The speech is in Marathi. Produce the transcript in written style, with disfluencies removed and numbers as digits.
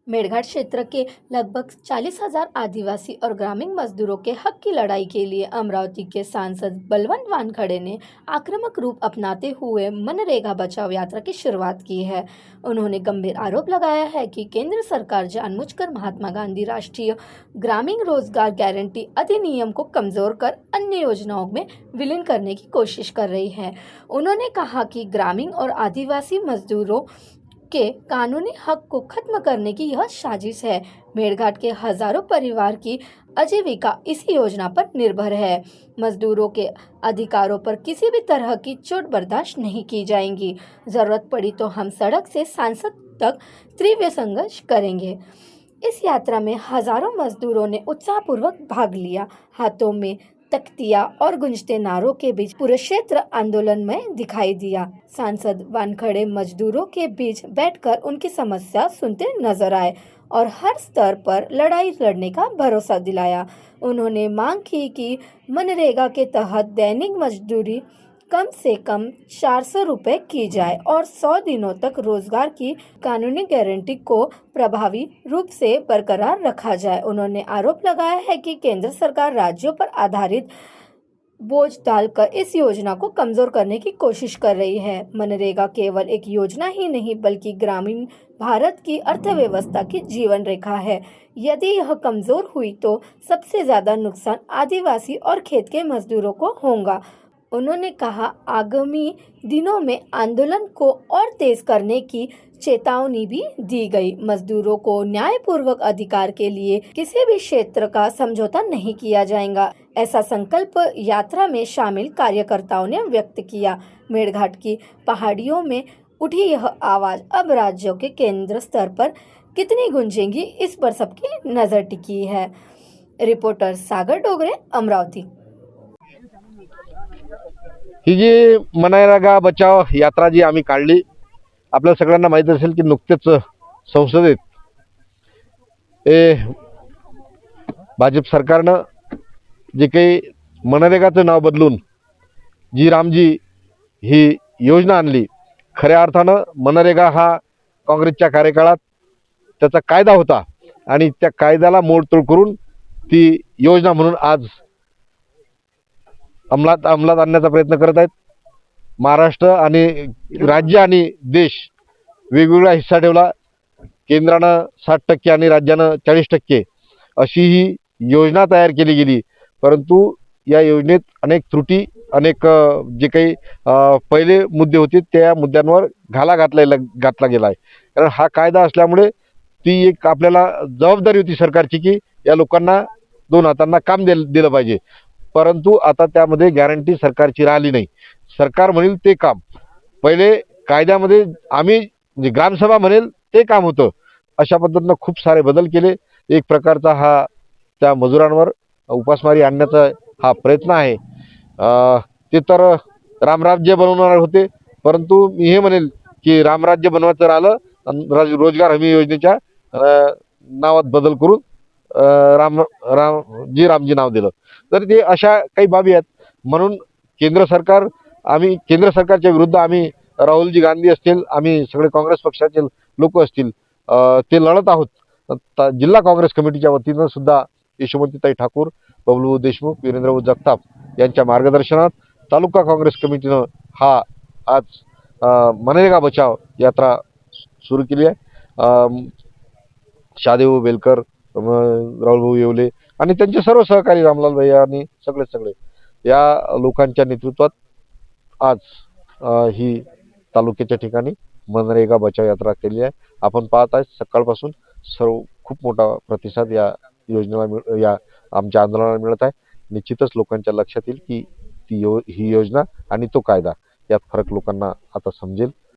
मेड़घाट क्षेत्र के लगभग 40,000 आदिवासी और ग्रामीण मजदूरों के हक की लड़ाई के लिए अमरावती के सांसद बलवंत वानखड़े ने आक्रामक रूप अपनाते हुए मनरेगा बचाओ यात्रा की शुरुआत की है। उन्होंने गंभीर आरोप लगाया है कि केंद्र सरकार जानबूझकर महात्मा गांधी राष्ट्रीय ग्रामीण रोजगार गारंटी अधिनियम को कमजोर कर अन्य योजनाओं में विलीन करने की कोशिश कर रही है। उन्होंने कहा कि ग्रामीण और आदिवासी मजदूरों के कानूनी हक को खत्म करने की यह साजिश है। मेड़घाट के हजारों परिवार की आजीविका इस योजना पर निर्भर है। मजदूरों के अधिकारों पर किसी भी तरह की चोट बर्दाश्त नहीं की जाएगी। जरूरत पड़ी तो हम सड़क से संसद तक तीव्र संघर्ष करेंगे। इस यात्रा में हजारों मजदूरों ने उत्साहपूर्वक भाग लिया। हाथों में तख्तियां और गूंजते नारों के बीच पूरा क्षेत्र आंदोलन में दिखाई दिया। सांसद वानखड़े मजदूरों के बीच बैठकर उनकी समस्या सुनते नजर आए और हर स्तर पर लड़ाई लड़ने का भरोसा दिलाया। उन्होंने मांग की कि मनरेगा के तहत दैनिक मजदूरी कम से कम 400 रुपये की जाए और 100 दिनों तक रोजगार की कानूनी गारंटी को प्रभावी रूप से बरकरार रखा जाए। उन्होंने आरोप लगाया है कि केंद्र सरकार राज्यों पर आधारित बोझ डालकर इस योजना को कमजोर करने की कोशिश कर रही है। मनरेगा केवल एक योजना ही नहीं बल्कि ग्रामीण भारत की अर्थव्यवस्था की जीवन रेखा है। यदि यह कमजोर हुई तो सबसे ज्यादा नुकसान आदिवासी और खेत के मजदूरों को होगा। उन्होंने कहा, आगामी दिनों में आंदोलन को और तेज करने की चेतावनी भी दी गई। मजदूरों को न्यायपूर्वक अधिकार के लिए किसी भी क्षेत्र का समझौता नहीं किया जाएगा, ऐसा संकल्प यात्रा में शामिल कार्यकर्ताओं ने व्यक्त किया। मेड़घाट की पहाड़ियों में उठी यह आवाज अब राज्यों के केंद्र स्तर पर कितनी गूंजेगी, इस पर सबकी नजर टिकी है। रिपोर्टर सागर डोगरे, अमरावती। ही जी मनरेगा बचाव यात्रा जी आम्ही काढली, आपल्या सगळ्यांना माहीत असेल की नुकतेच संसदेत भाजप सरकारनं जे काही मनरेगाचं नाव बदलून जी रामजी ही योजना आणली। खऱ्या अर्थानं मनरेगा हा काँग्रेसच्या कार्यकाळात त्याचा कायदा होता आणि त्या कायद्याला मोडतोड करून ती योजना म्हणून आज अंमलात आणण्याचा प्रयत्न करत आहेत। महाराष्ट्र आणि राज्य आणि देश वेगवेगळा हिस्सा ठेवला। केंद्रानं 60% आणि राज्यानं 40% अशी ही योजना तयार केली गेली, परंतु या योजनेत अनेक त्रुटी, अनेक जे काही पहिले मुद्दे होते त्या मुद्द्यांवर घाला घातला गेला आहे। कारण हा कायदा असल्यामुळे ती एक आपल्याला जबाबदारी होती सरकारची की या लोकांना दोन हातांना काम दिलं पाहिजे, परंतु आता त्यामध्ये गॅरंटी सरकारची राहिली नाही। सरकार म्हणेल ते काम पहिले कायद्यामध्ये आम्ही म्हणजे ग्रामसभा म्हणेल ते काम होतं, अशा पद्धतीने खूप सारे बदल केले। एक प्रकारचा हा त्या मजुरांवर उपासमारी आणण्याचा हा प्रयत्न आहे। ते तर रामराज्य बनवणार होते, परंतु मी हे म्हणेल की रामराज्य बनवायचं राहिलं रोजगार हमी योजनेच्या नावात बदल करून रामजी नाव दिलं। तर ते अशा काही बाबी आहेत, म्हणून केंद्र सरकारच्या विरुद्ध आम्ही राहुलजी गांधी असतील, आम्ही सगळे काँग्रेस पक्षाचे लोक असतील, ते लढत आहोत। जिल्हा काँग्रेस कमिटीच्या वतीनं सुद्धा यशोमतीताई ठाकूर, बबलू देशमुख, वीरेंद्र जगताप यांच्या मार्गदर्शनात तालुका काँग्रेस कमिटीनं हा आज मनरेगा बचाव यात्रा सुरू केली आहे। शादेव बेलकर, राहुलभाऊ येवले आणि त्यांचे सर्व सहकारी रामलाल भैया आणि सगळे या लोकांच्या नेतृत्वात आज ही तालुक्याच्या ठिकाणी मनरेगा बचाव यात्रा केली आहे। आपण पाहत आहे सकाळपासून सर्व खूप मोठा प्रतिसाद या योजनेला या आमच्या आंदोलनाला मिळत आहे। निश्चितच लोकांच्या लक्षात येईल की ही योजना आणि तो कायदा यात फरक लोकांना आता समजेल।